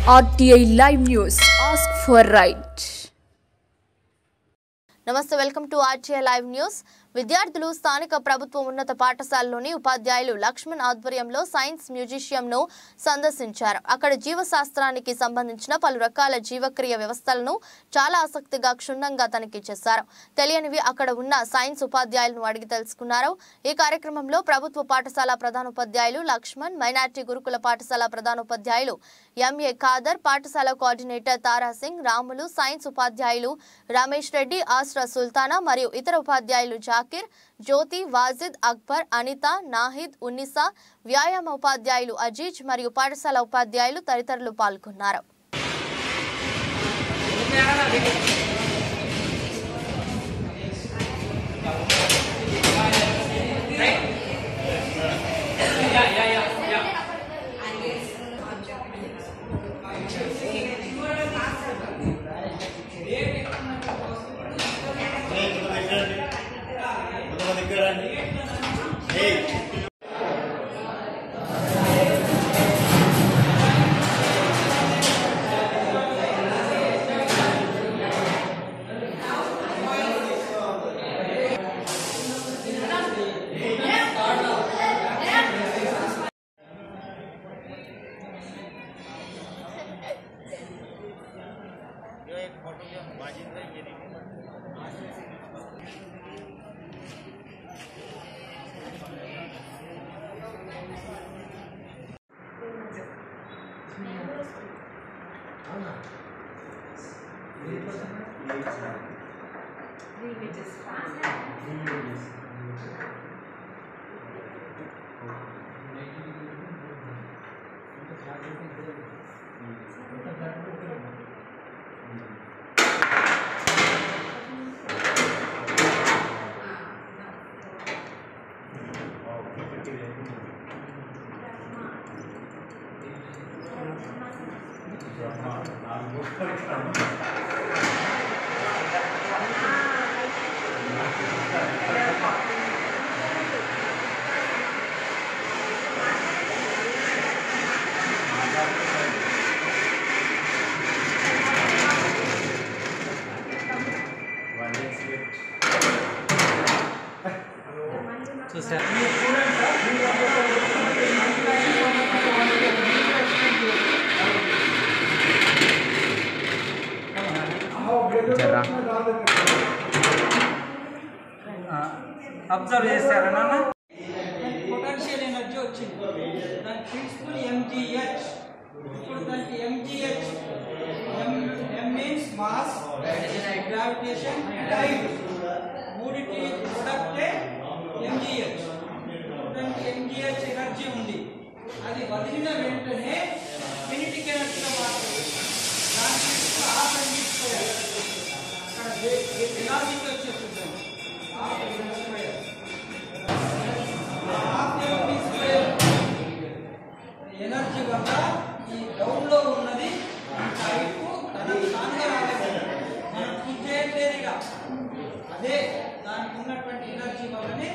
RTI Live News. Ask for right. నమస్తే, welcome to RTI Live News. విద్యార్థులు స్థానిక ప్రభుత్వ ఉన్నత పాఠశాలలోని ఉపాధ్యాయులు లక్ష్మణ్ ఆధ్వర్యంలో సైన్స్ మ్యూజియంను సందర్శించారు. అక్కడ జీవశాస్త్రానికి సంబంధించిన పలు రకాల జీవక్రియ వ్యవస్థలను చాలా ఆసక్తిగా క్షుణ్ణంగా తనిఖీ చేశారు. తెలియనివి అక్కడ ఉన్న సైన్స్ ఉపాధ్యాయులను అడిగి తెలుసుకున్నారు. ఈ కార్యక్రమంలో ప్రభుత్వ పాఠశాల ప్రధానోపాధ్యాయులు లక్ష్మణ్, మైనార్టీ గురుకుల పాఠశాల ప్రధానోపాధ్యాయులు MA ఖాదర్, పాఠశాల కోఆర్డినేటర్ తారాసింగ్, రాములు, సైన్స్ ఉపాధ్యాయులు రమేష్ రెడ్డి, ఆస్రా సుల్తానా మరియు ఇతర ఉపాధ్యాయులు జాకిర్, జ్యోతి, వాజిద్, అక్బర్, అనిత, నాహిద్, ఉన్నిసా, వ్యాయామ ఉపాధ్యాయులు అజీజ్ మరియు పాఠశాల ఉపాధ్యాయులు తదితరులు పాల్గొన్నారు. అబ్జర్వ్ చేశారా నాన్న? పొటెన్షియల్ ఎనర్జీ వచ్చింది, దాని ప్రిన్సిపల్ MgH. ఇప్పుడు దానికి MgH, M means mass, gravitation, time, మూడిటి ప్రొడక్టే MgH. దానికి MgH ఎనర్జీ ఉంది, అది వదిలిన వెంటనే కినెటిక్ ఎనర్జీగా మారుతుంది. దానికి హాఫ్ ఎంజీస్కోయర్ అక్కడ ఎనర్జీకి వచ్చేస్తుంది. ఎనర్జీ వల్ల ఈ డౌన్ లో ఉన్నది టైపు తనకు తానుగా రాలేదు, మనం చూసేది అదే దానికి ఉన్నటువంటి ఎనర్జీ వల్లనే